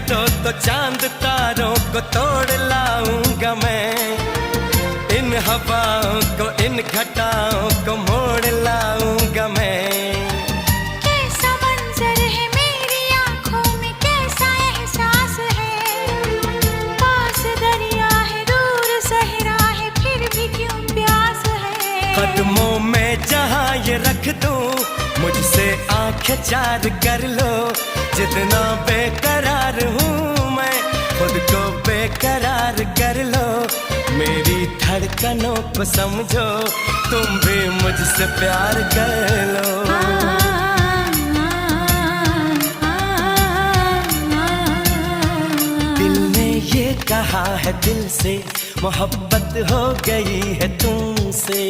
दो तो चांद तारों को तोड़ लाऊंगा मैं, इन हवाओं को इन घटाओं को मोड़ लाऊंगा मैं। कैसा मंजर है मेरी आंखों में, कैसा एहसास है, पास दरिया है दूर सहरा है फिर भी क्यों प्यास है। कदमों में जहां ये रख दूं, मुझसे आंखें चार कर लो, जितना बेकरार हूँ मैं खुद को बेकरार कर लो। मेरी धड़कनों को समझो, तुम भी मुझसे प्यार कर लो। दिल ने ये कहा है दिल से, मोहब्बत हो गई है तुमसे।